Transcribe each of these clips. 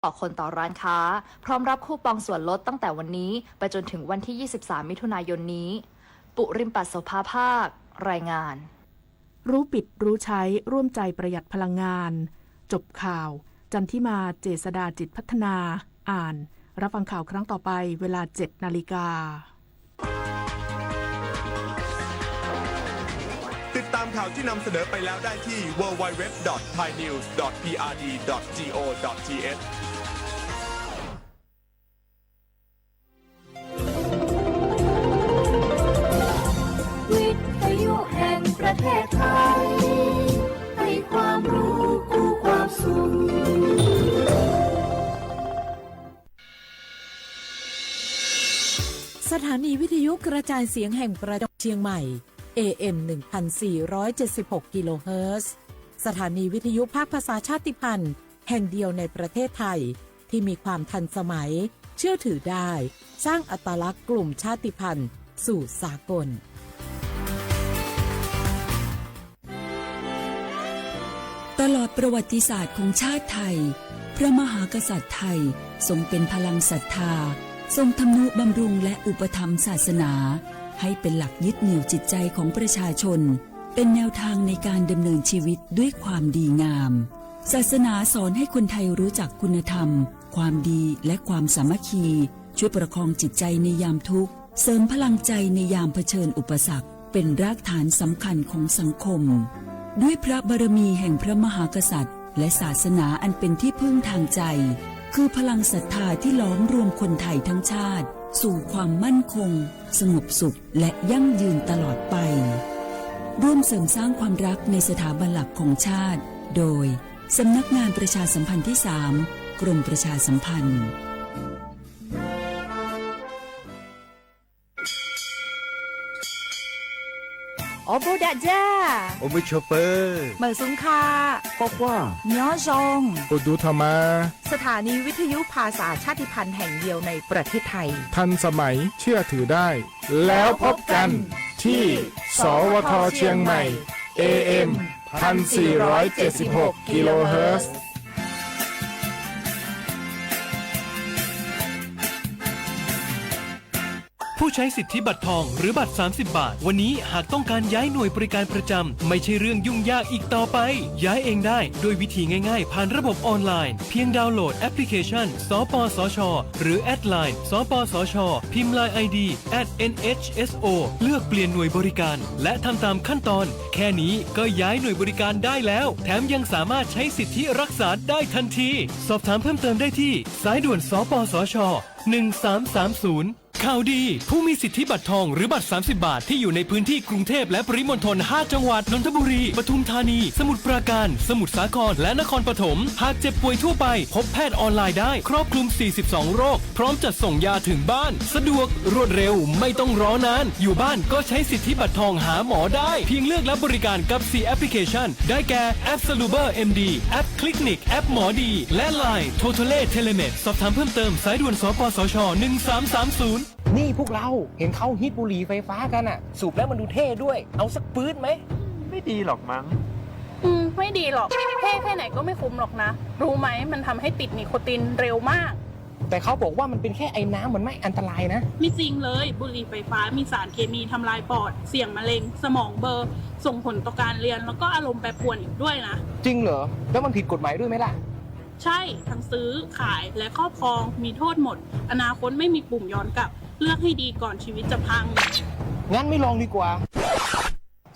ต่อคนต่อร้านค้าพร้อมรับคูปองส่วนลดตั้งแต่วันนี้ไปจนถึงวันที่ 23 มิถุนายนนี้ ปุริมปัสโสภาภาครายงานรู้ปิดรู้ใช้ร่วมใจประหยัดพลังงานจบข่าวจันทิมาเจษฎาจิตพัฒนาอ่านรับฟังข่าวครั้งต่อไปเวลา 7 นาฬิกาติดตามข่าวที่นำเสนอไปแล้วได้ที่ www.thainews.prd.go.thวิทยุแห่งประเทศไทยให้ความรู้คู่ความสุขสถานีวิทยุกระจายเสียงแห่งประเทศเชียงใหม่ AM 1476 กิโลเฮิรตซ์สถานีวิทยุภาคภาษาชาติพันธุ์แห่งเดียวในประเทศไทยที่มีความทันสมัยเชื่อถือได้สร้างอัตลักษณ์กลุ่มชาติพันธุ์สู่สากลตลอดประวัติศาสตร์ของชาติไทยพระมหากษัตริย์ไทยทรงเป็นพลังศรัทธาทรงทำนุบำรุงและอุปถัมภ์ศาสนาให้เป็นหลักยึดเหนี่ยวจิตใจของประชาชนเป็นแนวทางในการดำเนินชีวิตด้วยความดีงามศาสนาสอนให้คนไทยรู้จักคุณธรรมความดีและความสามัคคีช่วยประคองจิตใจในยามทุกข์เสริมพลังใจในยามเผชิญอุปสรรคเป็นรากฐานสำคัญของสังคมด้วยพระบารมีแห่งพระมหากษัตริย์และศาสนาอันเป็นที่พึ่งทางใจคือพลังศรัทธาที่ล้อมรวมคนไทยทั้งชาติสู่ความมั่นคงสงบสุขและยั่งยืนตลอดไปร่วมเสริมสร้างความรักในสถาบันหลักของชาติโดยสำนักงานประชาสัมพันธ์ที่ 3 กรมประชาสัมพันธ์我不打架，我们ชอปเปอร์ เหมือนสุงคา ฟอกว่า เนาะจง อุดูธรรมา สถานีวิทยุภาษาชาติพันธุ์แห่งเดียวในประเทศไทย ทันสมัยเชื่อถือได้ แล้วพบกันที่สวทเชียงใหม่ AM 1476 กิโลเฮิรตซ์ผู้ใช้สิทธิบัตรทองหรือบัตร30 บาทวันนี้หากต้องการย้ายหน่วยบริการประจำไม่ใช่เรื่องยุ่งยากอีกต่อไปย้ายเองได้โดยวิธีง่ายๆผ่านระบบออนไลน์เพียงดาวน์โหลดแอปพลิเคชันสปสชหรือแอดไลน์สปสชพิมพ์ LINE ID @NHSO เลือกเปลี่ยนหน่วยบริการและทำตามขั้นตอนแค่นี้ก็ย้ายหน่วยบริการได้แล้วแถมยังสามารถใช้สิทธิรักษาได้ทันทีสอบถามเพิ่มเติมได้ที่สายด่วนสปสช1330ข่าวดีผู้มีสิทธิบัตรทองหรือบัตร30 บาทที่อยู่ในพื้นที่กรุงเทพและปริมณฑล5 จังหวัดนนทบุรีปทุมธานีสมุทรปราการสมุทรสาครและนครปฐมหากเจ็บป่วยทั่วไปพบแพทย์ออนไลน์ได้ครอบคลุม42โรคพร้อมจัดส่งยาถึงบ้านสะดวกรวดเร็วไม่ต้องรอนานอยู่บ้านก็ใช้สิทธิบัตรทองหาหมอได้เพียงเลือกรับบริการกับ4แอปพลิเคชันได้แก่แอป Saluber MD แอป Clinic แอปหมอดีและ LINE Totale Telemed สอบถามเพิ่มเติมสายด่วนสปสช1330นี่พวกเราเห็นเขาฮิตบุหรี่ไฟฟ้ากันอะสูบแล้วมันดูเท่ด้วยเอาสักปื๊ดไหมไม่ดีหรอกมั้งไม่ดีหรอกเท่แค่ไหนก็ไม่คุ้มหรอกนะรู้ไหมมันทำให้ติดนิโคตินเร็วมากแต่เขาบอกว่ามันเป็นแค่ไอ้น้ำมันไม่อันตรายนะไม่จริงเลยบุหรี่ไฟฟ้ามีสารเคมีทำลายปอดเสี่ยงมะเร็งสมองเบลอส่งผลต่อการเรียนแล้วก็อารมณ์แปรปรวนอีกด้วยนะจริงเหรอแล้วมันผิดกฎหมายด้วยไหมล่ะใช่ทั้งซื้อขายและครอบครองมีโทษหมดอนาคตไม่มีปุ่มย้อนกลับเลือกให้ดีก่อนชีวิตจะพังงั้นไม่ลองดีกว่า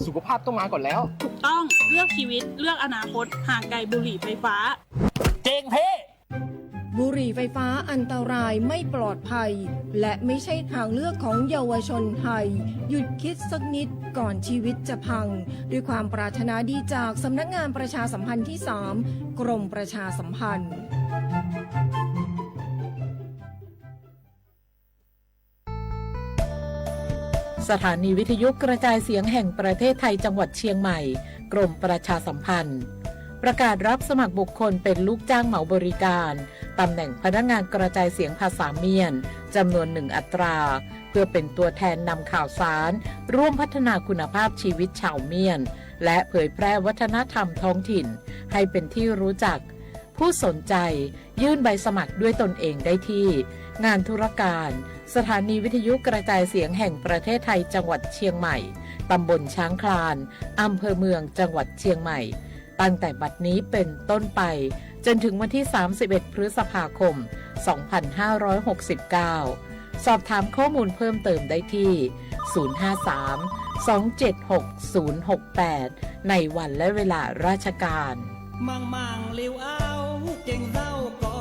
สุขภาพต้องมาก่อนแล้วถูกต้องเลือกชีวิตเลือกอนาคตห่างไกลบุหรี่ไฟฟ้าเจ๊งเพ่บุหรี่ไฟฟ้าอันตรายไม่ปลอดภัยและไม่ใช่ทางเลือกของเยาวชนไทยหยุดคิดสักนิดก่อนชีวิตจะพังด้วยความปรารถนาดีจากสำนักงานประชาสัมพันธ์ที่ 3 กรมประชาสัมพันธ์สถานีวิทยุกระจายเสียงแห่งประเทศไทยจังหวัดเชียงใหม่กรมประชาสัมพันธ์ประกาศรับสมัครบุคคลเป็นลูกจ้างเหมาบริการตำแหน่งพนักงานกระจายเสียงภาษาเมียนจำนวน1 อัตราเพื่อเป็นตัวแทนนำข่าวสารร่วมพัฒนาคุณภาพชีวิตชาวเมียนและเผยแพร่วัฒนธรรมท้องถิ่นให้เป็นที่รู้จัก ผู้สนใจยื่นใบสมัครด้วยตนเองได้ที่งานธุรการสถานีวิทยุกระจายเสียงแห่งประเทศไทยจังหวัดเชียงใหม่ตำบลช้างคลานอำเภอเมืองจังหวัดเชียงใหม่ตั้งแต่บัดนี้เป็นต้นไปจนถึงวันที่ 31 พฤษภาคม 2569 สอบถามข้อมูลเพิ่มเติมได้ที่ 053-276-068 ในวันและเวลาราชการมังลิวเอาเก่งเศร้าก็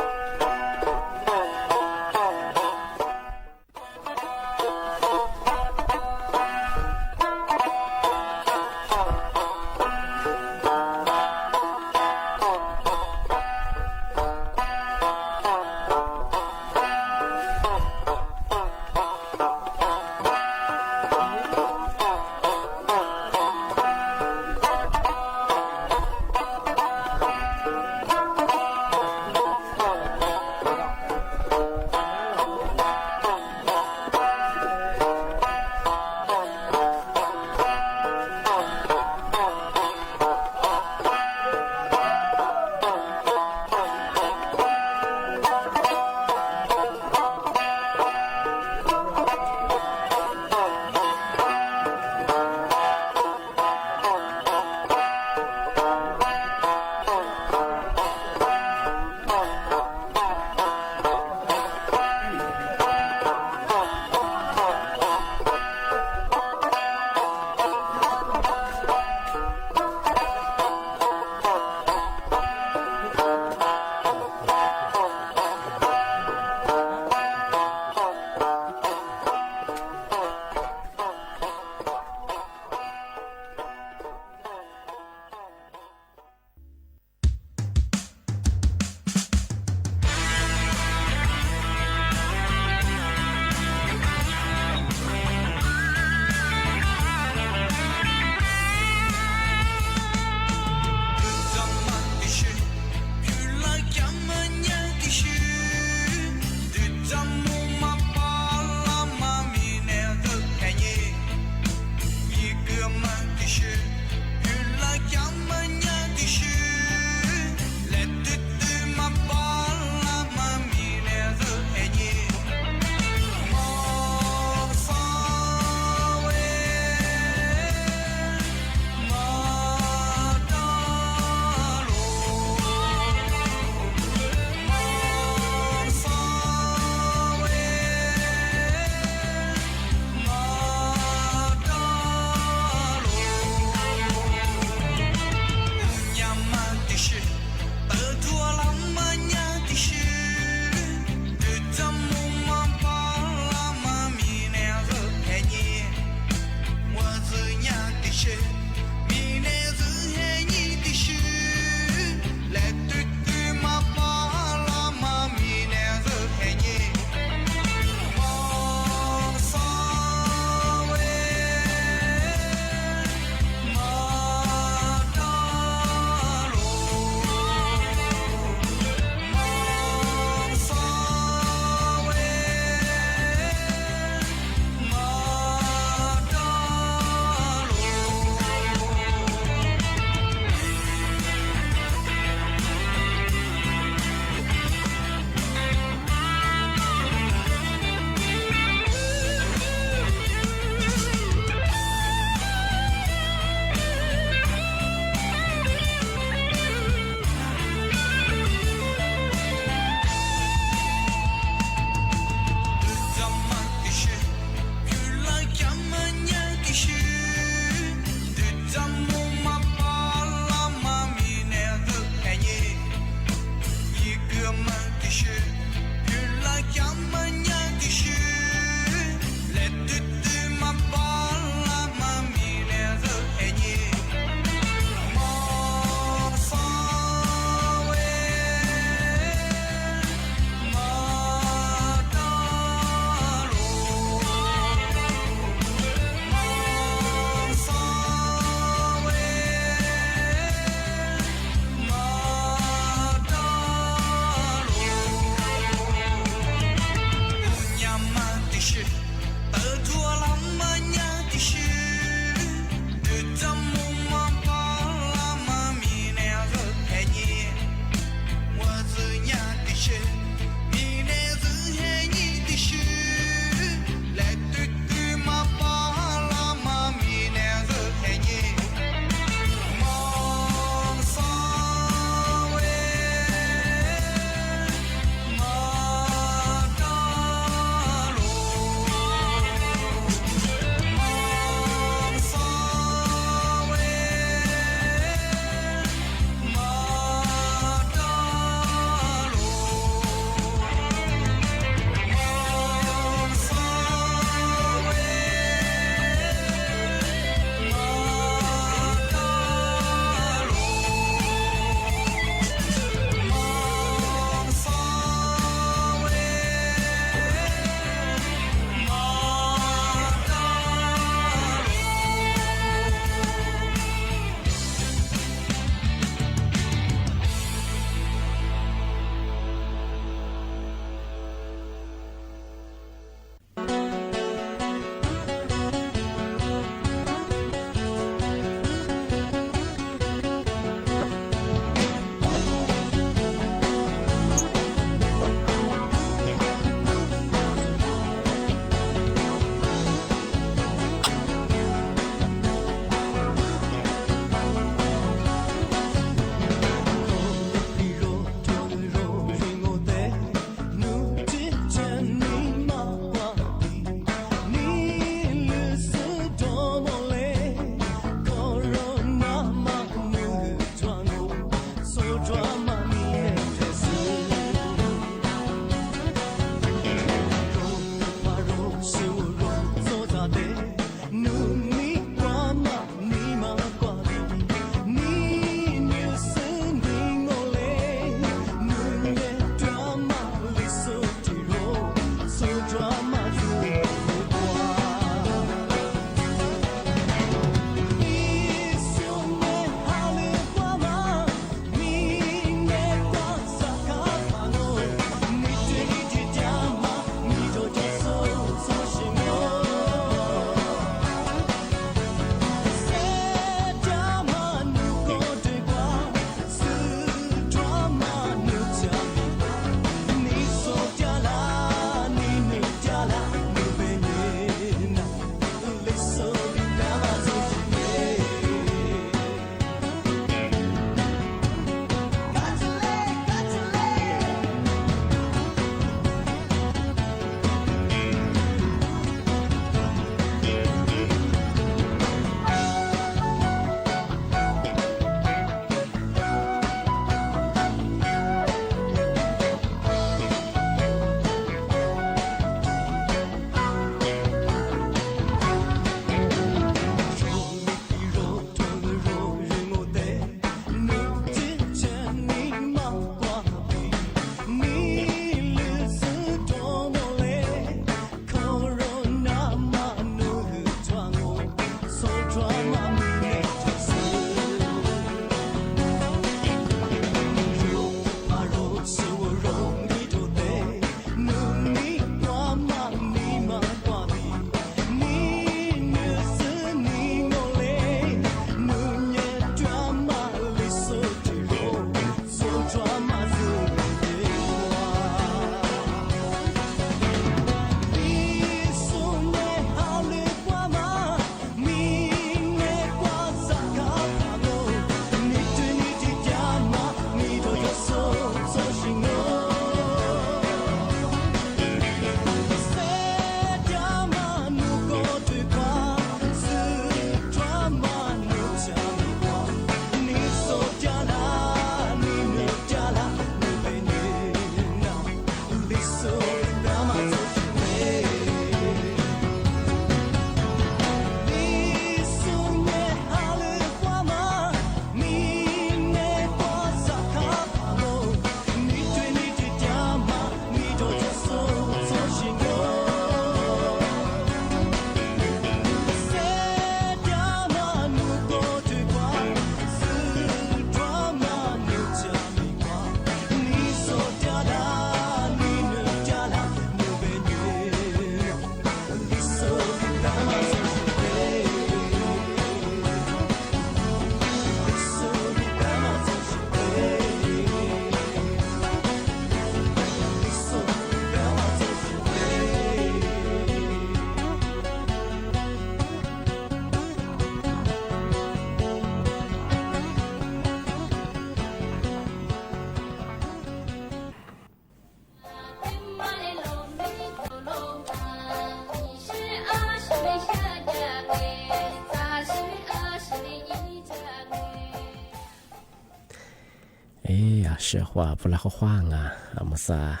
呀，是话不拉个话啊，阿么啥，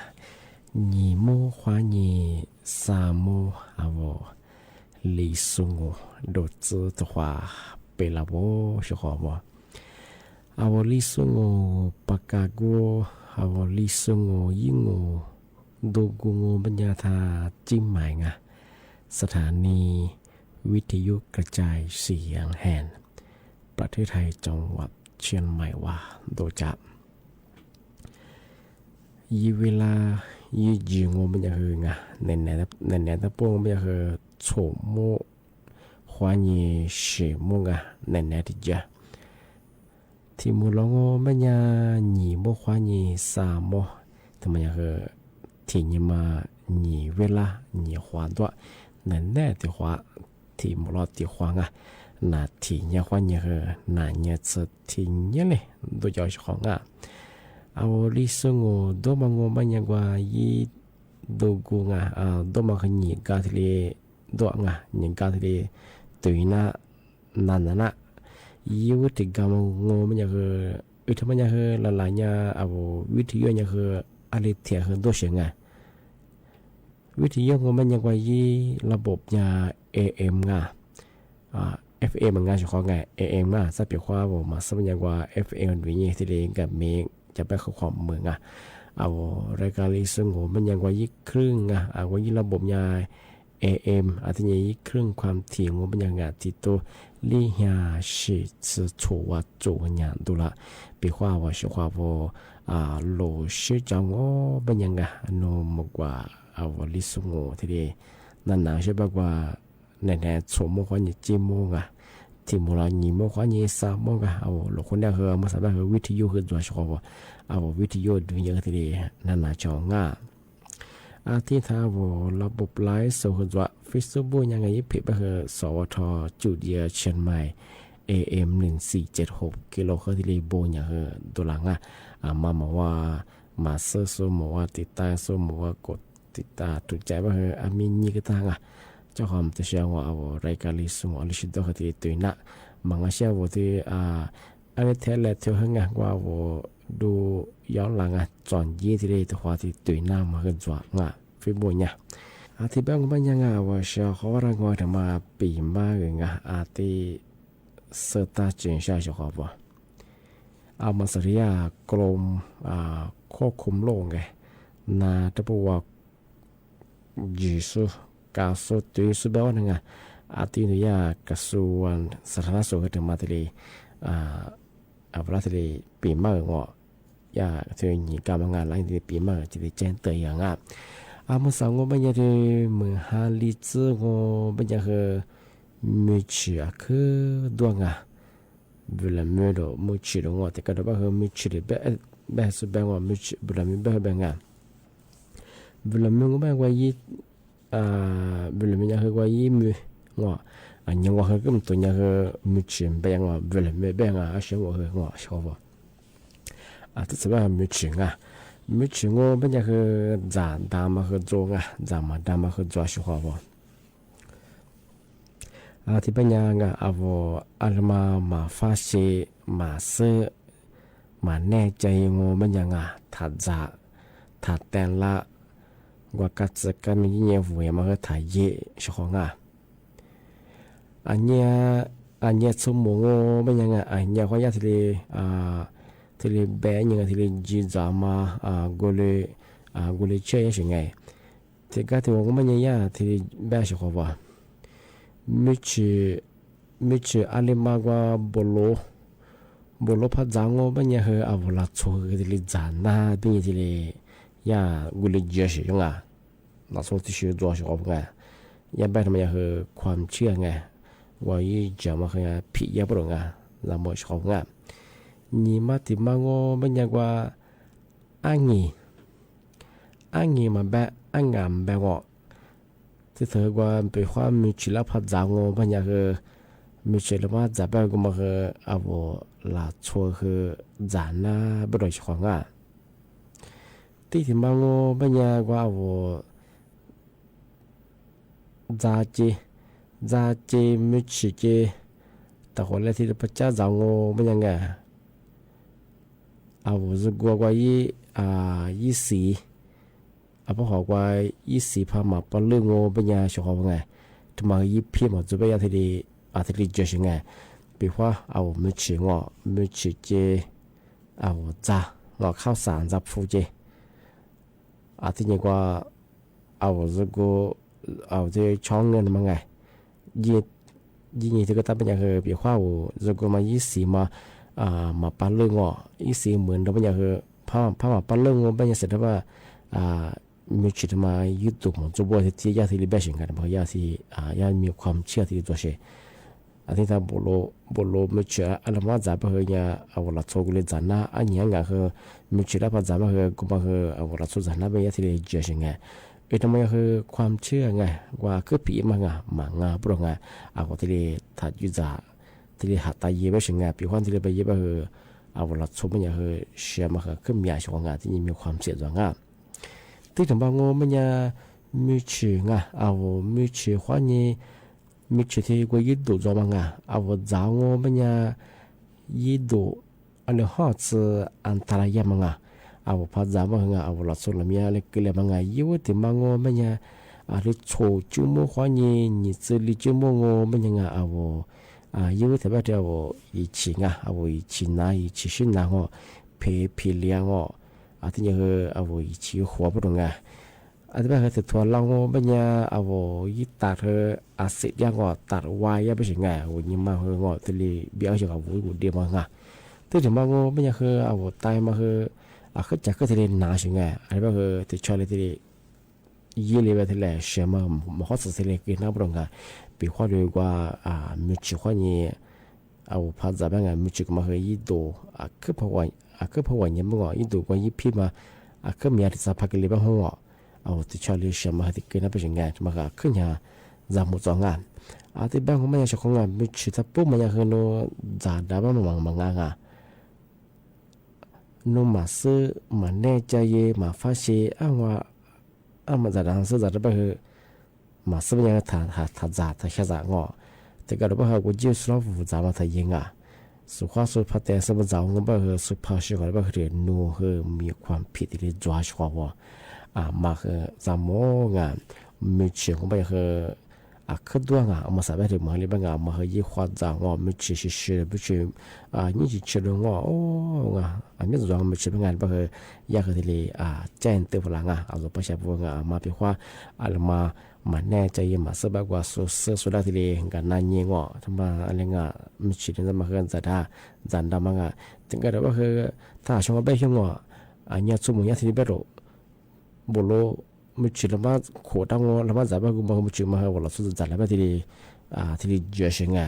你莫话你啥莫啊我，李松我都知的话，贝拉我是话不，啊我李松我ปากกา我，啊我李松我ยิ่ง我，ดูกู我ปัญญาธาจิ้มหมายงะสถานีวิทยุกระจายเสียงแห่งประเทศไทยจังหวัดเชียงใหม่ว่าโดยจับยีเวลายีจีงมันจะคืองะเน้นตะปูมันจะคือโฉมโมควานีเฉมงะเน้นที่จะที่มูลงมันจะหนีโมควานีสามโมทำไมจะคือที่นี่มาหนีเวลาหนีควาตัวเน้นที่ควาที่มูลที่ควางะนาที่เนี่ยควานี่คือนาเนี่ยจะที่เนี่ยเลยโดยจะของอ่ะเอาลิสงโดมังโงมันยังว่ายีดูกูงะดูมังขยีกาทะเลดูงะยีกาทะเลตุยนะนั่นนะยีวิธีกามังโงมันยังคือวิธีมันยังคือละลายเนี่ยเอาวิธียังคืออะไรเทียคือดูเสียงไงวิธียังมันยังว่ายีระบบเนี่ย AM งะFM มันงะเฉพาะไง AM มาสับเปลี่ยนว่าผมมาสับยังว่า FM วิญญาณทะเลกับเมฆจะไปเข้าความเมืองเอารายการลิสงโหมันยังกว่ายี่ครึ่งเอาว่ายี่ระบบยา AM อาทิตย์ยี่ครึ่งความถี่งมันยังที่ตัวลี่ยาสิจะชัวจูกันอย่างดูละปีว่าว่าชัวว่าโลชิจังว่ามันยังโนมกว่าเอาลิสงโหทีเดียนั่นนะใช่ปะว่าแน่ๆชัวโมกว่ายี่จีโมงที่มูลนิธิว่านี่สามโมงเอาหลวงคนเดียวคือมาสามารถวิทยุคือตัวชัวร์ว่าเอาวิทยุดูเยอะทีเดียวนั่นน่ะจองที่ท้าว่าระบบไลฟ์สดคือตัวเฟซบุ๊กยังไงยิ่งผิดไปคือสวทจุดเดียวเชียงใหม่ AM 1476กิโลเฮิรตซ์ทีเดียวโบยังคือตัวหลังมาว่ามาเซิร์ชมาว่าติดตามส่งมาว่ากดติดตามถูกใจไปคือมีนี่ก็ต่างเจ้าของจะเชื่อว่าเอารายการลิสงอลิชิดก็ที่ตัวน่ะบางเชื่อว่าที่อะไรเทเลเที่ยวงว่าว่าดูย้อนหลังจอนยี่ที่ได้ตัวที่ตัวน่ะมาขึ้นจวงฟิบุญเนี่ยที่บางคนยังว่าเชื่อเขาว่ารังว่าทำมาปีมากเลยที่เสตาจีนใช่ใช่ครับว่าเอามาสริยากรมควบคุมโรคไงนาตะปูว่ายิสุกาสุดที่สุดแบบนั้นที่นี่กระทรวงสาธารณสุขถึงมาที่เลยเวลาที่เลยปีมากงที่นี่การงานหลังที่ปีมากจะได้แจ้งเตือนอย่างเมื่อสองวันเป็นยังที่เมื่อหาลิซก็เป็นยังคือมือถือคือดวงเวลามือเรามือถือเราแต่ก็ได้ว่าคือมือถือแบบสุดแบบว่ามือถือเวลามือแบบเวลามือก็แบบว่ายี่เวลามีอย่างคือว่ายี่มือยังว่าคือก็มันตัวยังคือมือถือแบบว่าเวลามือแบบอาชีพว่าคือชอบที่สุดว่ามือถือมือถือเป็นยังคือจานดามาคือโจจานมาดามาคือโจชอบที่เป็นยังอัลมาฟาเชมาเซมาแน่ใจเป็นยังถัดแต่ละว่ากัดกันมีเงี้ยหัวมาก็ถ่ายเยอะชอบอันเนี้ยสมมติเป็นยังอันเนี้ยเขาอยากที่เลยแบงยังที่เลยจีจามากูเลยเชื่อยังไงที่ก็ที่ว่ามันยังที่แบงชอบว่าไม่เชื่ออะไรมากกว่าบโลพัดจังเป็นยังคือเอาละชัวที่เลยจานน่ะเป็นยังที่เลยกูเลยเชื่อใช่ยัง那时候ที่ชื่อตัวชอบไงยังแบบมันยังคือความเชื่อไงว่ายี่จะมาคือผิดยังบ่รู้ไงเราไม่ชอบไงนี่มาที่มังเป็นยังว่าอันนี้มาแบบอันงามแบบว่าที่เธอว่าเป็นความมีชีวิตพัฒนาเป็นยังคือมีชีวิตมาจะแบบก็มาคือเอาละชัวคือจานน่ะบ่รู้ชอบไงที่มังเป็นยังว่าza mi chi che ta ho le ti pa cha za ngo ben yang 我是过过一时不好过一时怕嘛不冷我不呀小好哎他妈一片嘛准备要他的就是哎比方我没吃这我炸我靠山炸铺这听见过我是个这长人嘛哎你这个大不呀个比方我如果嘛一时嘛嘛不冷我一时เหมือนเรา不呀个怕嘛不冷我不呀是的ว่ามีจิตมายึดตัวมันจะบอกที่ยาที่เบสิงกันเพราะยาที่ยามีความเชื่อที่ตัวเชที่ถ้าบโลไม่เชื่ออะไรมาจับไปเฮียเอาละโชกุเลยจันนะอันนี้งั้นคือไม่เชื่อพอจับไปเฮียก็มาคือเอาละโชจันนะเป็นยาที่เจสิงไงทำไมคือความเชื่อไงว่าคือผีมังปรงเอาที่ถ้ายุจาที่หัดตายเยอะสิงไงปีวันที่ไปเยอะไปคือเอาละโชมันยังคือเชื่อมาคือมีอะไรของที่มีความเชื่อจังที่ถึงบางงมันยังมีชื่อมีชื่อว่านี่มีชื่อที่กูยึดดูจอมังจ้างมันยังยึดดูอันนี้หัดอันตรายมังพอจ้างมันละส่วนละมีอะไรก็เลยมังยิ่งที่บางงมันยังอะไรโชว์จุ่มว่านี่จะลิจุ่มมันยังยิ่งที่แบบอีชิอีชินาอีชิชินาเพลียงที่ยังอีชิหัวปรุงที่แบบที่ทัวร์ลองเป็นยังยี่ตัดสิทธิ์ยังตัดวายไม่ใช่ไงยิ่งมาที่เลยเบี้ยจากเดียวมาที่ถึงบางเป็นยังตายมาคือจากที่เลยน่าใช่ไงที่แบบที่ชอบเลยที่ยี่เลยแบบที่เลยเชื่อมาข้อสุดที่เลยกินน้ำปรุงปีข้อเดียวกว่ามีชื่อข้อนี้พอจะเป็นมีชื่อมายี่ดูคือเพราะว่ายังไม่ยี่ดูกว่ายี่พี่มาคือมีอะไรสักพักเลยบ้างหัวที่ชอบเลยเชื่อมาที่กินน้ำเป็นยังไงมาขึ้นยาจามุจงานที่บางคนไม่อยากของมีชื่อถ้าปุ๊บมันอยากให้โนจ่าดาบ้างมังโนมาซื้อมาแน่ใจมาฟ้าเสียว่ามาจ่าดังซื้อจ่าได้ไปคือมาซื้อยังถ้าจ่าถ้าแค่จ่างแต่ก็รู้ว่ากูจิ้มสลับฟูจ่ามาถ้ายิงสุขภาพสุขภาพแต่สมจ่างก็คือสุขภาพชีวิตก็คือนูคือมีความผิดที่จ้าชัวร์มาคือจำโม่มีเชื่อของไปคือคือตัวมาสบายถึงมาเลยบางมาคือยี่ขวดจางมีเชื่อไม่เชื่อนี่เชื่อเรื่องอันนี้จางมีเชื่อบางคืออยากที่เลยแจ้งเตือนพลังเอาตัวประชาชนมาเป็นว่าอะไรมาแน่ใจมาสบายกว่าสุดที่เลยกันนั่นเองทำมาอะไรมีเชื่อที่จะมาคือจันดามังถึงก็ได้ว่าคือถ้าช่วงไปช่วงอันนี้สมมติที่แบบบโลมีชื่อละมาขวดตั้งละมาจับมากูมามีชื่อมาว่าเราสุดจัดละมาที่เจอชิง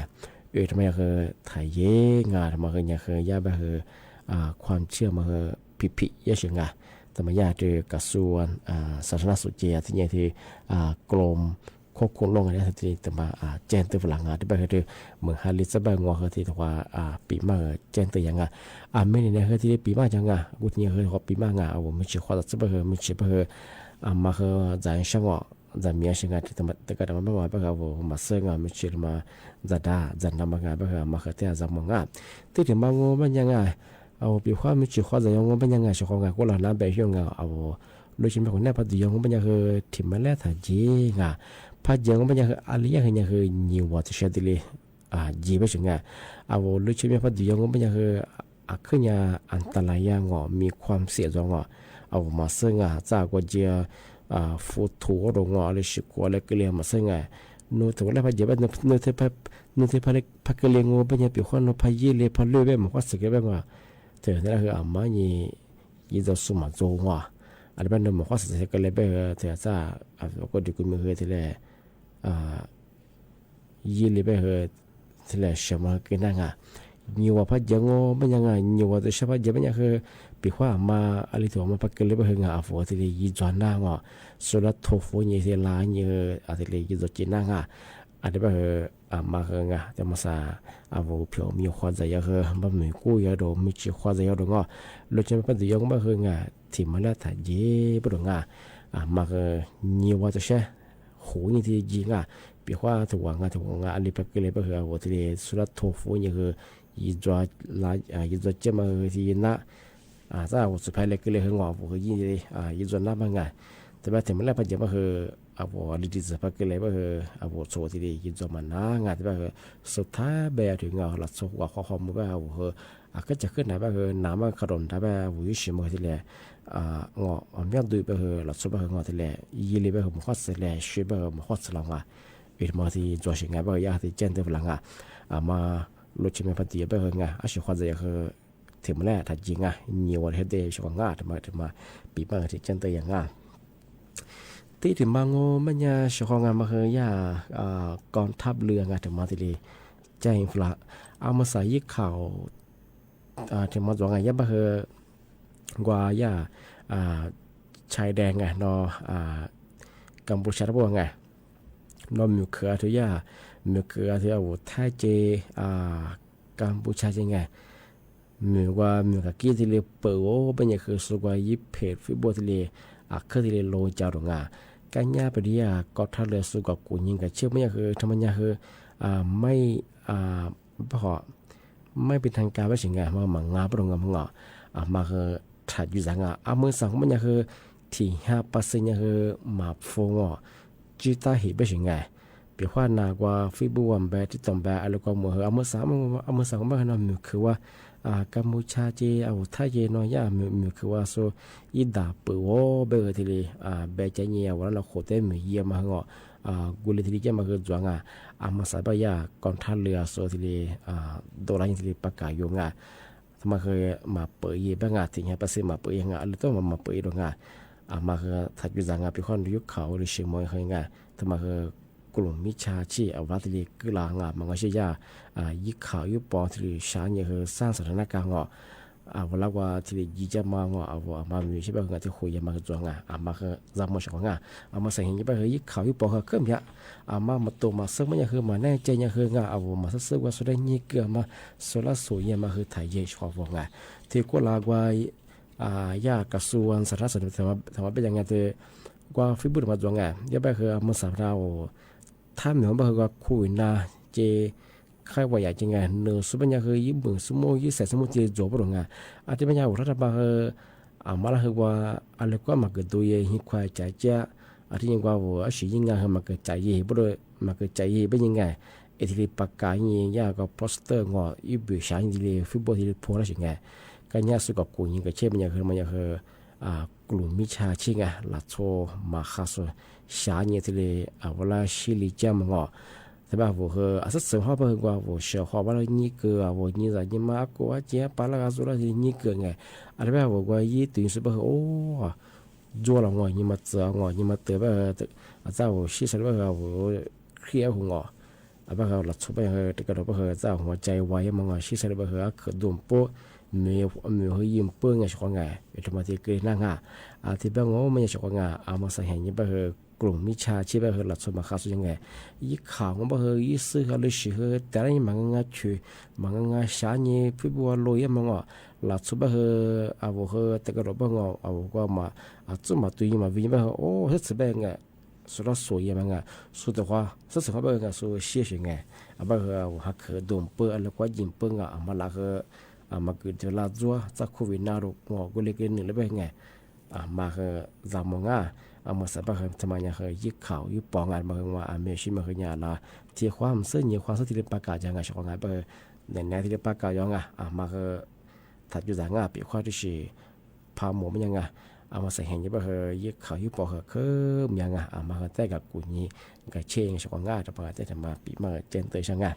ทำไมคือถ่ายเย่ทำไมคือเนี่ยคือยาแบบคือความเชื่อมาคือผิเยอะชิงแต่มายาที่กระทรวงสาธารณสุขที่เนี่ยที่กรมควบคุมโรคอะไรที่แต่มาแจ้งเตือนฝรั่งที่แบบคือเหมือนฮาริสบ้างคือที่ตัวปีมาแจ้งเตือนยังไม่เนี่ยคือที่ปีมาจังกูเนี่ยคือเขาปีมาไม่ชื่อว่าจะแบบคือไม่ชื่อแบบคือมาคือจานช่างจานเมียช่างที่แต่ก็ทำไม่ไหวแบบคือมาเสื่อไม่ชื่อมาจันทำมาแบบคือมาคือที่จะมองที่ถึงบางมันยังปีว่าไม่ชื่อว่าจะยังมันยังช่วงก็เราหน้าแบบช่วงรู้ชิมแบบคนนี้พอดียังมันยังคือถิ่นมาแล้วถ้าจีพอยังมันยังคืออะไรยังคือนิวที่เชื่อที่เลยจีไม่ใช่รู้ชิมแบบพอดียังมันยังคือขึ้นยาอันตรายยังมีความเสี่ยงมาเสื่อจากว่าจะฟูทูโรงอะไรสิกว่าอะไรก็เรียกมาเสื่อนู่นแต่ว่าแล้วพอจะแบบนู่นที่พักเลี้ยงงูเป็นยังปีคนนู่นพายีเลยพาเลื่อยแบบมันก็สึกแบบว่าเธอเนี่ยคือมายี่จะสมัครโจงอะไรแบบนั้นมันก็สึกก็เลยแบบเธอจะก็ดีกุมมือที่เลยยี่เลยแบบที่เลยเชื่อมากินนั่งnhiềuว่าพัดยังไม่ยังnhiềuว่าจะใช่พัดยังไม่ยังคือปีว่ามาอะไรตัวมาพักกันเลยไปหงฝนที่เลยยี่จวนนั่งสุดท้ายฝนยี่ที่ลายยี่ที่เลยยี่จวนนั่งอะไรแบบมาหงแต่มาซาฝนเพียวมีความใจยังคือมันมีกู้ยาดมมีจีความใจยาดมเราจะไม่พัดยังไม่หงที่มาแล้วถ้าเย่ปวดมาnhiềuว่าจะใช่หูยี่ที่ยี่ปีว่าถูกอะไรพักกันเลยไปหงที่เลยสุดท้ายฝนยี่คือยี่จวนลายยี่จวนเจ้ามาที่น่ะ在我这拍了个嘞很我我一一转那么啊，对吧？他们来拍节目和我历史拍个嘞不和我做的嘞一转嘛那对吧？สุดท้ายแบบถึงเรา做ว่าความมือแบบ我ก็จะขึ้นนะแบบน้ำมันขดนได้แบบวิชิมที่เลยงอไม่ดูแบบเรา做แบบงอที่เลยยี่เลยแบบมันขอดเลยช่วยแบบมันขอดสลังอีกมาที่做สิ่งแบบอยากที่เจนเดฟลังมาลุชิมพันธีแบบอาชีพความใจคือถึงแม้ถ้าจริงnhiềuวันเดียวช่วงถึงมาปีบ้างที่เจนเดอย่างที่ถึงมาโง่มันยาช่วงมาคือยากองทัพเรือถึงมาที่เลยใจอินฟลาเอามาใส่ยี่ข่าวถึงมาตัวยับมาคือกว่ายาชายแดงนอกัมพูชาทั้งหมดนอมิวเขือทุยามิวเขือที่ว่าไทยเจกัมพูชาจริงมิวว่ามิวกับกี้ที่เลยเปิดโอ้เป็นอย่างคือสุกว่ายิปเพจฟิบที่เลยคือที่เลยโลจารงการยาไปดีก็ท่าเรือสุกกูยิงกับเชื่อไม่อย่างคือทำไมอย่างคือไม่พอไม่เป็นทางการไม่ใช่ไงมางาปรงงามงอมาคือถัดอยู่สังเมื่อสังมันอย่างคือที่5%อย่างคือมาฟงจีตาหิไม่ใช่ไงเปียกว่านาว่าฟิบูวันแบบที่ต้องแบบอะไรก็เหมือนเมื่อสังมันคือมิวคือว่ากัมพูชาเจไทยเจน้อยมิวคือว่าโซอีดาเปิวเบอร์ที่เลยแบบใจเงียวันเราโคตรมีเยี่ยมมากกูเลยที่จะมาคือจวงมาสายไปก่อนท่าเรือโซที่เลยโดรายินที่เลยปากกายงทำไมเคยมาเปิดยี่บ้างถึงให้ภาษีมาเปิดยังหรือต้องมาเปิดดงมาคือถัดอยู่จังไปคนยุคเขาหรือเชียงใหม่เคยทำไมคือกลุ่มมิชาชีเอาวัตถุกุลางมันก็ใช่ยายิ่งข่าวยิ่งปอนที่ชาเนี่ยคือสร้างสถานการณ์เวลาว่าที่ยิ่งจะมามามีใช่ป่ะที่คุยมาคือจวงมาคือจำมาชงมาใส่เห็นยี่ป่ะคือยิ่งข่าวยิ่งปอนคือเกิมยะมาตัวมาซึ่งมันยังคือมาแน่ใจยังคือมาซึ่งว่าสุดท้ายยิ่งเกิดมาสุดละสวยมาคือไทยเยชอบวงที่กุลางว่ายากระทรวงสาธารณสุขทำเป็นยังไงที่กว่าฟิบุตรมาจวงยี่ป่ะคือมาสาวเราถ้าเหมือนแบบว่าคุยนาเจใครว่าอยากจะไงเนื้อสุบัญญาคือยิ่งเบิ่งสมมติยิ่งเสร็จสมมติจะจบปะหรออาจจะเป็นอย่างว่ารัฐบาลมาแล้วคือว่าอะไรก็มาเกิดตัวยิ่งควายใจเจ้าอาจจะยังว่าว่าสิ่งยิ่งงานมาเกิดใจยิ่งบ่ได้มาเกิดใจยิ่งเป็นยังไงที่ปากกายิ่งยากกับโปสเตอร์งอยิ่งเบื่อชายิ่งที่ฟุตบอลที่พอแล้วสิ่งไงการยากสุดกับกูยิ่งกับเช่นมันยังคือกลุ่มมิชาชิงลัดโซมาคาโซชาเนี่ยที่เลยเวลาชิลิจามงแต่แบบว่าสัตว์เขาบอกว่าว่าเชื่อเขาว่านี่เกิดว่านี่จะยิ่งมากกว่าเจ้าปลาสุราที่นี่เกิดไงอะไรแบบว่ายี่ตื่นสุดแบบโอ้จัวเรางอยิ่งมาเจองอยิ่งมาเตะแบบเจ้าชิสันแบบว่าเครียดหัวแบบว่าหลัดสุดแบบแต่ก็แบบว่าเจ้าหัวใจไวมังชิสันแบบว่าเกิดดุมโปมีเฮยิมเปิ้งไงชกงาทำไมที่เกิดนั่งที่แบบว่าไม่ใช่ชกงามาใส่เห็นยี่แบบกลุ่มมิชาชีแบบหลัดสมาคาสุยังไงยี่ข่าวว่ายี่ซื้อเขาเลยสิเขาแต่ละอย่างมันช่วยมันชาเนี่ยพี่บัวลอยมันหลัดสแบบแต่ก็แบบว่ามาจุ่มมาตุยมาวิ่งแบบโอ้สุดแบบไงสุดละสวยมันสุดแต่ว่าสุดสุดแบบสุดเชี่ยยังไงแบบหักดุมเปิ้งอะไรก็ยิมเปิ้งมาละมาเกิดเวลาจัวจากโควิดนารุกกูเลยกินหนึ่งแล้วเป็นไงมาจำมองมาสับแบบทำไมยังยิ่งข่าวยิ่งปองงานมาว่าเมชิมาคือเนี่ยละที่ความเสื่อมความสุดที่ประกาศยังไงชอบงานไปในที่ประกาศยังไงมาถัดอยู่จากงานปีข้อที่สี่พาหมูมันยังไงมาใส่เห็นยังแบบยิ่งข่าวยิ่งปองคือยังไงมาแต่กับกูนี้กับเชงชอบงานจะประกาศแต่มาปีมาเจนเตยช่างงาน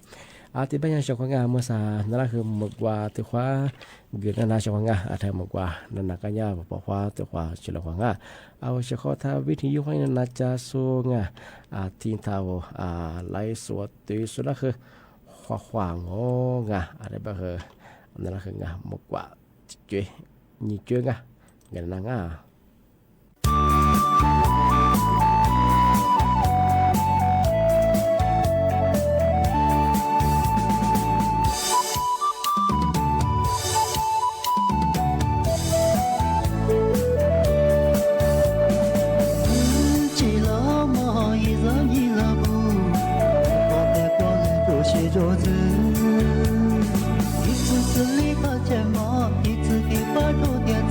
ที่เป็นอย่างชาวงานเมื่อสานั่นคือหมกว่าตัวขวาเกิดนาชาวงานอาจจะหมกว่านั่นนักการยาบอกว่าตัวขวาชาวงานเอาเฉพาะถ้าวิธียุคนี้น่าจะสูงทีนเท่าไล่สวดตีสุดคือขวางอะไรแบบนั่นคืองาหมกว่าเจ๋ยี่เจ๋งเงินนาง一次次离开前往，一次一把多点。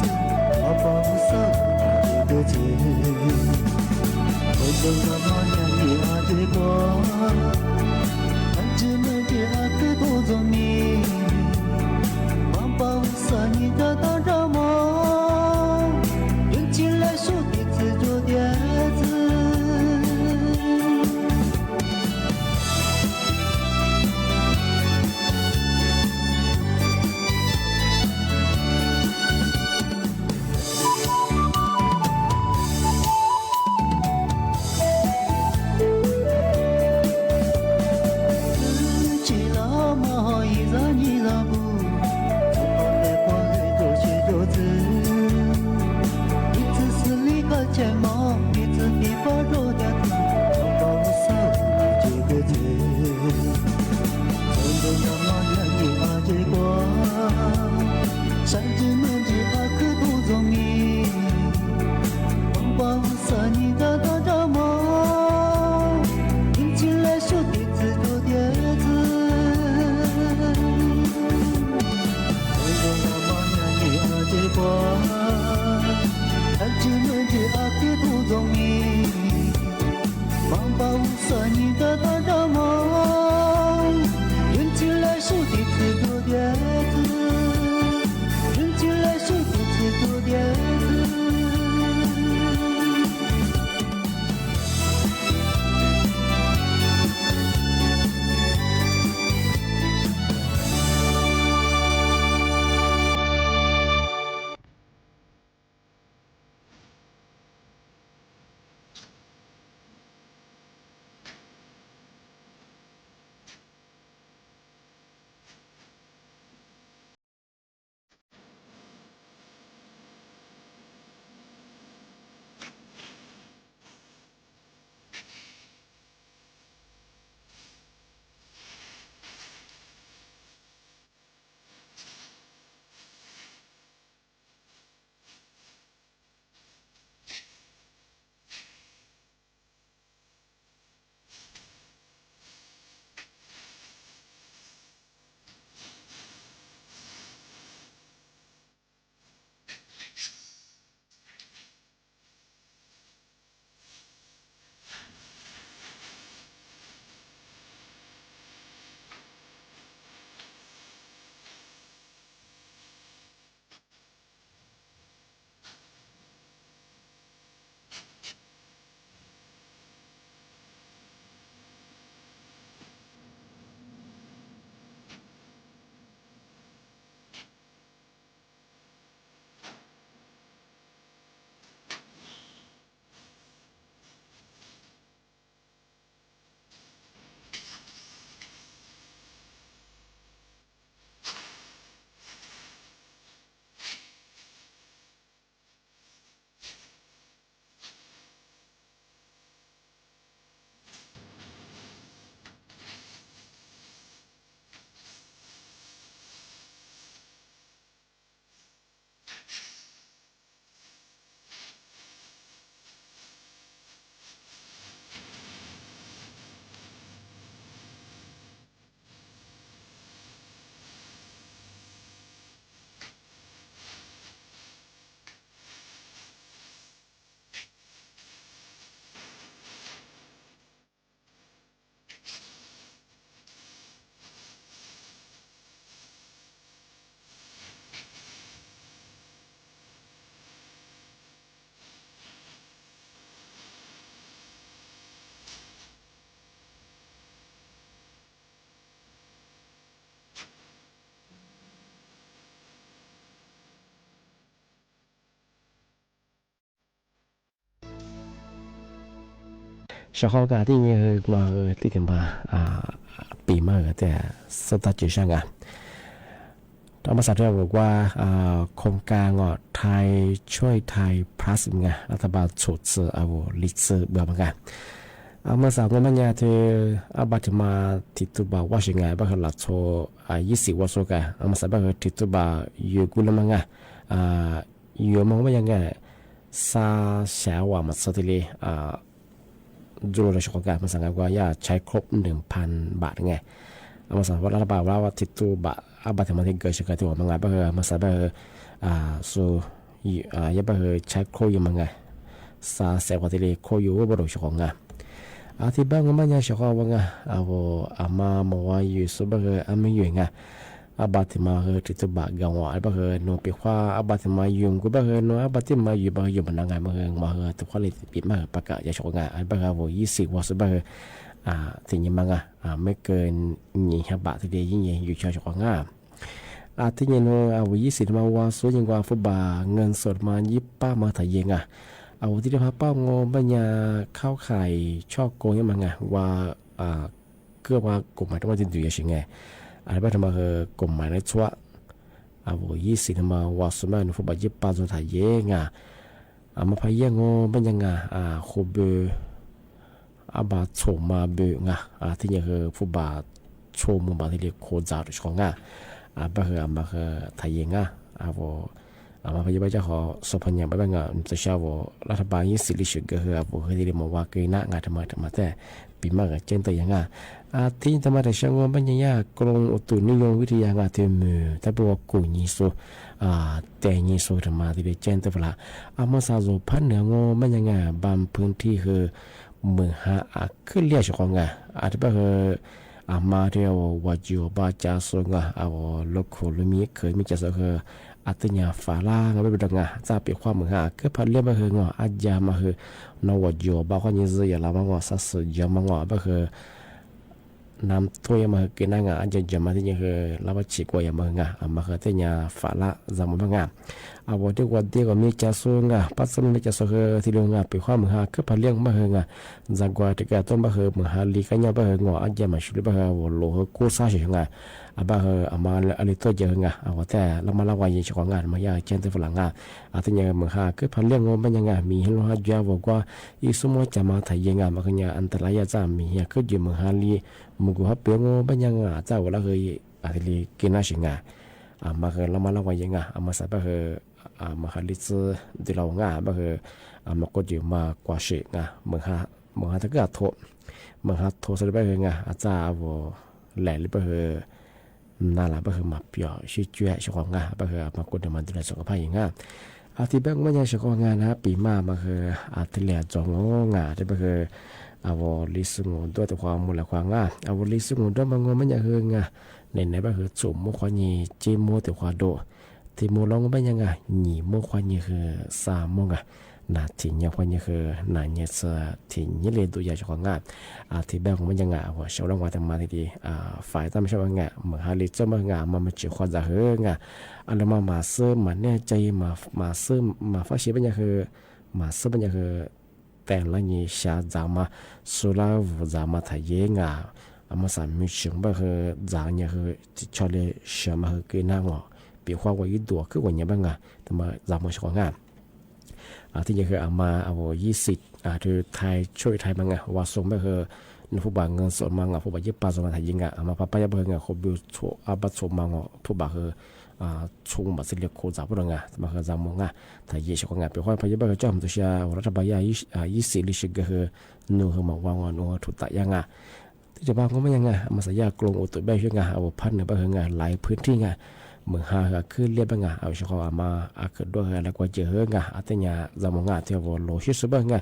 小号个定义我这点吧ปีมาแต่สตาร์ทช่างอ่ะธรรมศาสตร์บอกว่าโครงการไทยช่วยไทย plus ไงรัฐบาลฉุดเสือเอาลิซแบบไงเมื่อสาวมันเนี่ยที่บัตรมาติดตัวบ่าวว่าสิ่งไงบ้างหลักโช20วันโซกันมาสาวบ้างติดตัวบ่าวอยู่กุลมังไงอยู่มองว่ายังไงซาเสียว่ามาสุดที่จูโรชกกันมาสั่งว่าอย่าใช้ครบ 1,000 บาทไงมาสั่งว่ารัฐบาลว่าติดตัวบ่าวบัตรมาที่เกิดสิ่งที่ว่ามังไงบ้างมาสาวบ้างสู้อย่าบ้างใช้ครบยังมังไงซาเสียว่าที่โคอยู่บริโภคของไง ที่บ้านก็ไม่ยังชอบว่าไงอามาบอกว่าอยู่สุบะอาไม่อยู่ไงบาที่มาที่ตัวบากกังวลบะโนปีขวาบาที่มาอยู่กูบะโนบาที่มาอยู่บนงานมาตัวควาลิปิดมาประกาศจะชอบงานบะว่า20ว่าสุบะที่ยังมั้งไม่เกิน20 บาทที่เดียยิ่งอยู่ชอบงานที่ยังโน20มาว่าส่วนยังว่าฟุตบาเงินสดมาป้ามาถ่ายยังที่ได้พาป้างอบัญญาเข้าไข่ชอบโกงยังมั้งว่าเกือบว่ากฎหมายต้องมาดิ้นอยู่ยังไงอะไรบ้างทำไมกฎหมายในชัว20ทำไมว่าสมัยนู้นฟุตบอลป้าจะถ่ายยังมาพายงอบัญญัติโคเบบาโฉมมาเบงที่ยังฟุตบอลโฉมมาที่เรียกโคจาร์ของบ้ามาถ่ายยังมาพยาบาลจะขอสอบพันยาบ้างจะเชื่อว่ารัฐบาลยิ่งสิริชุกก็คือที่เรียกว่าเกินงานทำไมแต่ปีมากเจนตัวยังที่ทำไมแต่เชื่อว่าบัญญัติกรงอุตุนิยมวิทยางานเต็มมือแต่บอกกูยิ่งสู้แต่ยิ่งสู้ทำไมที่เรียกเจนตัวละมาสาวจพันเหนืองบัญญัติบางพื้นที่คือเมืองหาขึ้นเรียกเฉพาะที่บอกมาเรียกว่าจิวบาจาสงลูกคนมีเคยมีจะสักอัตยาฟ้าล่างไม่เป็นดังจะเปรียบความเหมือนก็พันเรียบมาเหงอาจจะมาเหนวจิวบาคนยิ่งเสียละมังสัสยามังบะเหน้ำถ้วยมาเหกินงอาจจะจะมาที่ยังละว่าฉีกว่าอย่างมังมาเหที่ยาฟ้าละจำมังวันที่วันเดียวก็มีจะสงปัสสาวะจะสงที่ลงเปรียบความเหมือนก็พันเลี้ยงมาเหจากว่าที่แกต้นมาเหมือนลีกันยาบะเหอาจจะมาชุดบะวันโลกู้ซาเฉยบะมาอะไรตัวเยอะแต่เรามาละวายของงานมาอย่างเช่นที่ฝรั่งที่ยังเหมือนก็พันเลี้ยงมันยังมีให้เราหาจว่าว่าอีสมอจะมาถ่ายยังมาขยะอันตรายจะมีก็อยู่เหมือนลีมุกุฮับเปียงมันยังเจ้าละอะไรลีกินน่าชิงมาเรามาละวายยังมาสับมาหาลิซที่เราบะมาก็อยู่มากว่าชิเหมือนถ้าก็โทเหมือนโทสบะอาจารย์ว่าแหล่ลิบะน่าละบะมาเปียวชิจวยชของบะมาก็จะมาดูแลสุขภาพอย่างที่บางวันยังชของนะปีมาที่เหลือจองที่บะลิสงด้วยแต่ความมูลความลิสงด้วยบางวันมันยังในบะจุ่มมุขวานีจีโมแต่ความโดที่มูลองเป็นยังไงหนีมุขวานีคือสามมงนาทีนี้ควรจะคือนายเนี่ยที่นี่เลยตัวใหญ่ชของที่แบงของมันยังว่าชาวร่างว่าทำมาที่ดีฝ่ายตั้มชาวเหมือนฮาริจะมาจีความจะอะไรมาซื้อมาเนี่ยใจมาซื้อมาฟ้าชีเป็นยังคือมาซื้อเป็นยังคือแต่ละนี่ชาจามาสุราวุจามาถ่ายมาสามีชิงแบบคือจางเนี่ยคือชอบเลยเชื่อมาคือกินน้ำเปรียบความว่ายิ่งตัวคือวันนี้บ้างแต่มาจามาชของที่ยังคือมา20ที่ไทยช่วยไทยบ้างว่าส่งไปคือในผู้บางเงินสดมาผู้บางญี่ปุ่นส่งมาไทยยิงมาป้าป้าจะเบิ่งเขาบิวชัวบัตรส่งมาผู้บางคือช่วงบัตรเสียโคจับพวกนั้นมาคือจำมงไทยเยอะชกเป็นความพยายามจะจอมตัวเชียรัฐบาล20ลิชิกคือนูคือมาวางนูถูกตัดยังที่จะบ้างก็ไม่ยังมาสายากลงอุตุแบบยังพันเนี่ยบ้างหลายพื้นที่เมืองหาคือเรียบบ้างเอาเฉพาะมาเกิดด้วยแล้วก็เจออัตยาจำงที่ว่าโลชิสุบ้าง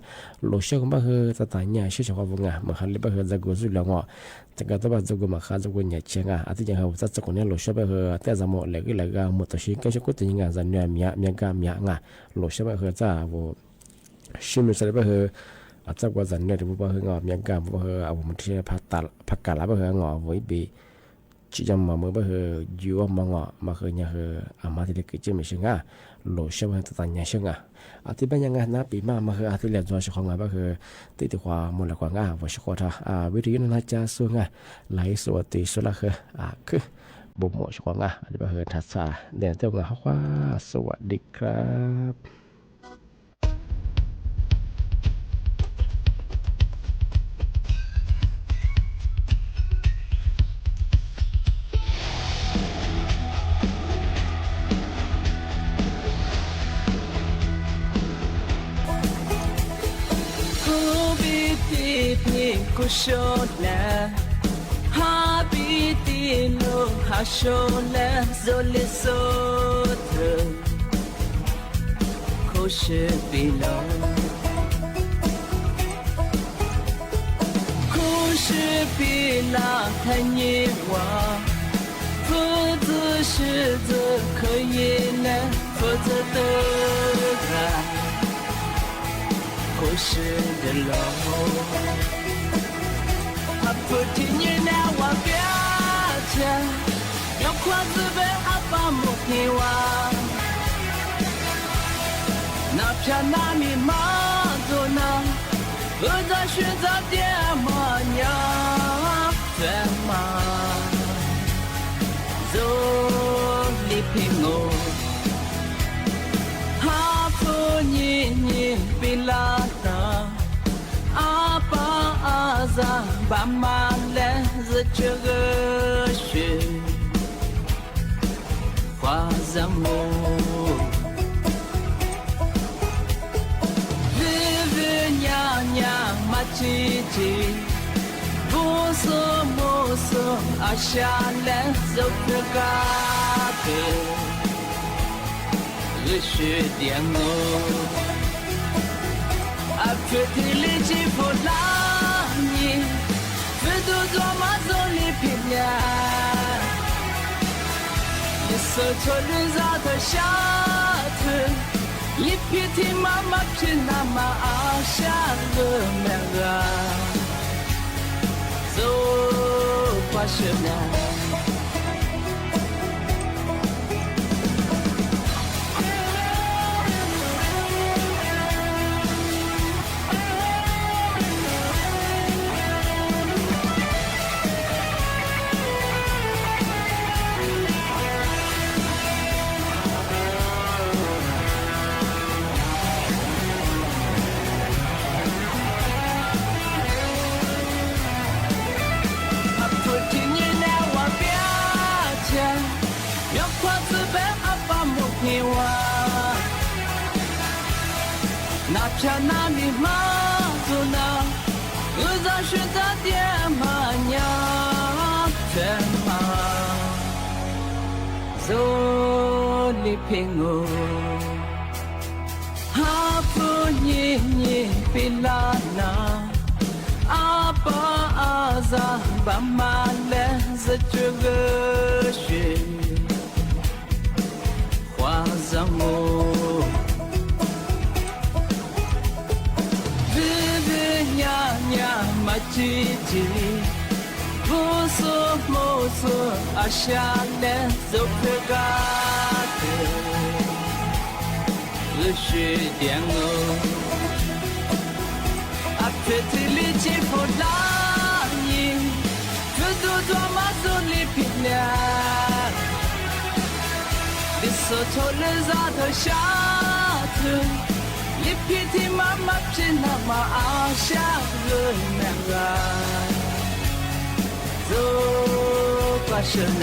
โลชิก็บ้างคือสถานเนี่ยชื่อเฉพาะบ้างเมืองหาเรียบบ้างจะกุศลแล้วแต่ก็ต้องจะกุมาขาจะกุเนี่ยเชียงอัตยาเขาจะกุเนี่ยโลชิบ้างแต่จำเลยก็หมดตัวชิก็จะกุตัวยังจะเนี่ยมีกาโลชิบ้างจะว่าชิมิสเลยบ้างอาจจะว่าจะเนี่ยที่บ้างมีกาบ้างเอามันที่พักกาลบ้างไว้บีchỉ trong mà mới bây giờ dù mà ngọ mà khởi nhà khởi mà thì cái chuyện mình sinh lộ sâu hơn tất nhà sinh thì bây giờ na bị mà khởi thì liền do sự không bây giờ thì qua một là qua và sự qua thaวิธีนั้นจะสู้ไหลสวัสดีสุดละคือคือบ่หมดsự qua thì bây giờทัศน์เดี๋ยวเจ้าว่าสวัสดีครับKushola, habiti no hashola, zole sotre, koshe bilo. 是比那太泥瓦，否则是则可以呢，否则的爱，或是的老。他不听你那话表情，要夸自卑阿爸母皮娃，那片那米马多那。我在寻找点么样，对吗？走里平我，哈普你比拉达，阿爸阿扎爸妈来自这个学，花上我。姐姐，不说不说，阿下来走这个的，热血点我，阿这天里起不拉你，非都做嘛做里平呀，你说错日子的下头。一片天妈妈偏那么阿下个那个，走qua什么？那片那米马祖那，我在寻找点嘛呀，天嘛，走里平我，哈普你比拉那，阿爸阿扎爸妈来自这个学，花上我。姐姐，不说不说，阿下来走这个的，热血点我，阿这天里起不拉你，这都做嘛做里平了，你说错了咋头下头。一片天妈妈偏那么阿下个那个，走qua什么？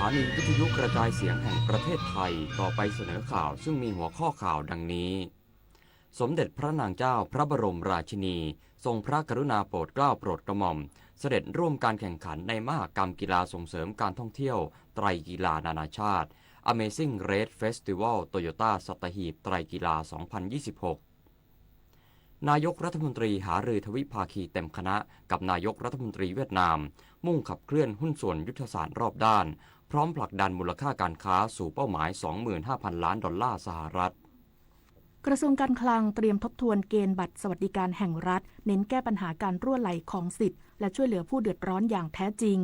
านีวิทยุกระจายเสียงแห่งประเทศไทยต่อไปเสนอข่าวซึ่งมีหัวข้อข่าวดังนี้สมเด็จพระนางเจ้าพระบรมราชินีทรงพระกรุณาโปรดเกล้าโปรดกระหม่อมเสด็จร่วมการแข่งขันในมหกรรมกีฬาส่งเสริมการท่องเที่ยวไตรกีฬานานาชาติ Amazing Race Festival Toyota สัตหีบไตรกีฬา 2026 นายกรัฐมนตรีหารือทวิภาคีเต็มคณะกับนายกรัฐมนตรีเวียดนามมุ่งขับเคลื่อนหุ้นส่วนยุทธศาสตร์รอบด้านพร้อมผลักดันมูลค่าการค้าสู่เป้าหมาย 25,000 ล้านดอลลาร์สหรัฐกระทรวงการคลังเตรียมทบทวนเกณฑ์บัตรสวัสดิการแห่งรัฐเน้นแก้ปัญหาการรั่วไหลของสิทธิ์และช่วยเหลือผู้เดือดร้อนอย่างแท้จริง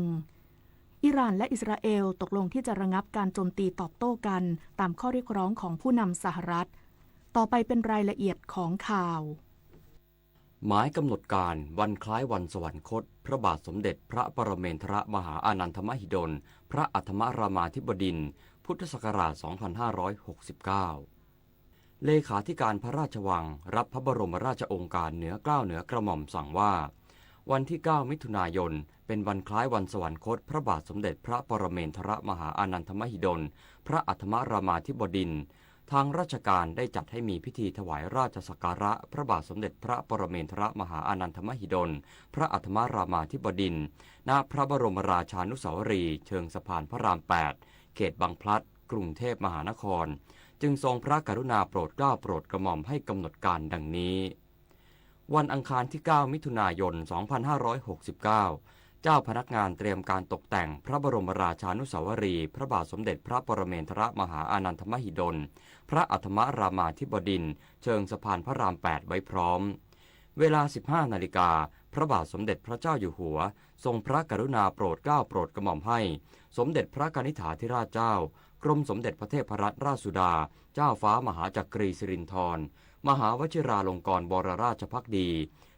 อิหร่านและอิสราเอลตกลงที่จะระงับการโจมตีตอบโต้กันตามข้อเรียกร้องของผู้นำสหรัฐต่อไปเป็นรายละเอียดของข่าวหมายกำหนดการวันคล้ายวันสวรรคตพระบาทสมเด็จพระปรเมนทรมหาอานันทมหิดลพระอัฏฐมรามาธิบดินทร์พุทธศักราช 2569 เลขาธิการพระราชวังรับพระบรมราชโองการเหนือเกล้าเหนือกระหม่อมสั่งว่าวันที่ 9 มิถุนายนเป็นวันคล้ายวันสวรรคตพระบาทสมเด็จพระปรเมนทรมหาอานันทมหิดลพระอัฏฐมรามาธิบดินทร์ทางราชการได้จัดให้มีพิธีถวายราชสักการะพระบาทสมเด็จพระปรเมนทรมหาอานันทมหิดลพระอัฏฐมรามาธิบดินทร์ณพระบรมราชานุสาวรีย์เชิงสะพานพระราม 8 เขตบางพลัดกรุงเทพมหานครจึงทรงพระกรุณาโปรดเกล้าโปรดกระหม่อมให้กำหนดการดังนี้วันอังคารที่ 9 มิถุนายน 2569 เจ้าพนักงานเตรียมการตกแต่งพระบรมราชานุสาวรีย์พระบาทสมเด็จพระปรเมนทรมหาอานันทมหิดลพระอัฏฐมรามาธิบดินทร์เชิงสะพานพระราม 8 ไว้พร้อมเวลา 15 นาฬิกาพระบาทสมเด็จพระเจ้าอยู่หัวทรงพระกรุณาโปรดเกล้าโปรดกระหม่อมให้สมเด็จพระกนิษฐาธิราชเจ้ากรมสมเด็จพระเทพรัตนราชสุดาเจ้าฟ้ามหาจักรีสิรินธรมหาวชิราลงกรณ์บวรราชภักดี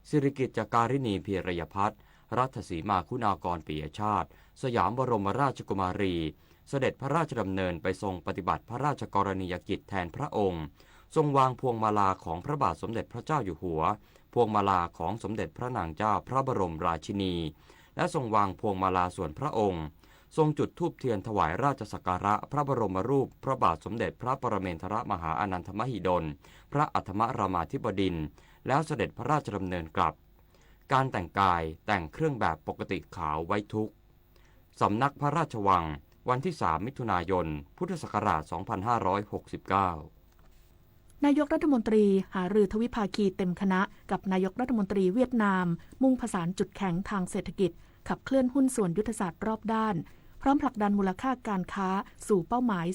สิริกิติ์จาการิณีเพียรยพัฒน์รัตสีมาคุณากรปิยชาติสยามบรมราชกุมารีเสด็จพระราชดำเนินไปทรงปฏิบัติพระราชกรณียกิจแทนพระองค์ทรงวางพวงมาลาของพระบาทสมเด็จพระเจ้าอยู่หัวพวงมาลาของสมเด็จพระนางเจ้าพระบรมราชินีและทรงวางพวงมาลาส่วนพระองค์ทรงจุดธูปเทียนถวายราชสักการะพระบรมรูปพระบาทสมเด็จพระปรเมนทรมหาอานันทมหิดลพระอัฏฐมรามาธิบดินทร์แล้วเสด็จพระราชดำเนินกลับการแต่งกายแต่งเครื่องแบบปกติขาวไว้ทุกสำนักพระราชวังวันที่ 3 มิถุนายน พุทธศักราช 2569 นายกรัฐมนตรีหารือทวิภาคีเต็มคณะกับนายกรัฐมนตรีเวียดนามมุ่งผสานจุดแข็งทางเศรษฐกิจขับเคลื่อนหุ้นส่วนยุทธศาสตร์รอบด้านพร้อมผลักดันมูลค่าการค้าสู่เป้าหมาย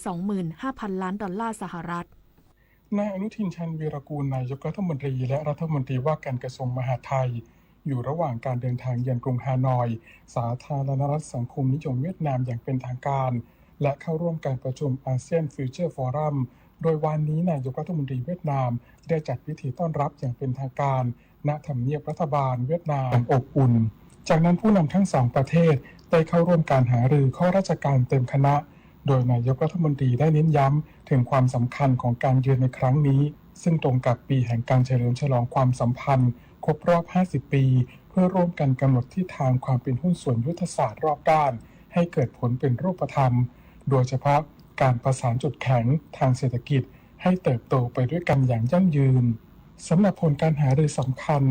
25,000 ล้านดอลลาร์สหรัฐนายอนุทิน ชาญวีรกูลนายกรัฐมนตรีและรัฐมนตรีว่าการกระทรวงมหาดไทยอยู่ระหว่างการเดินทางเยือนกรุงฮานอยสาธารณรัฐสังคมนิยมเวียดนามอย่างเป็นทางการและเข้าร่วมการประชุมอาเซียนฟิวเจอร์ฟอรัมโดยวันนี้นายกรัฐมนตรีเวียดนามได้จัดพิธีต้อนรับอย่างเป็นทางการณทำเนียบรัฐบาลเวียดนามอบอุ่นจากนั้นผู้นำทั้งสองประเทศได้เข้าร่วมการหารือข้อราชการเต็มคณะโดยนายกรัฐมนตรีได้เน้นย้ำถึงความสำคัญของการเยือนในครั้งนี้ซึ่งตรงกับปีแห่งการเฉลิมฉลองความสัมพันธ์ครบรอบ 50 ปีเพื่อร่วมกันกำหนดทิศทางความเป็นหุ้นส่วนยุทธศาสตร์รอบด้านให้เกิดผลเป็นรูปธรรมโดยเฉพาะการประสานจุดแข็งทางเศรษฐกิจให้เติบโตไปด้วยกันอย่างยั่งยืนสำหรับผลการหารือสำคัญ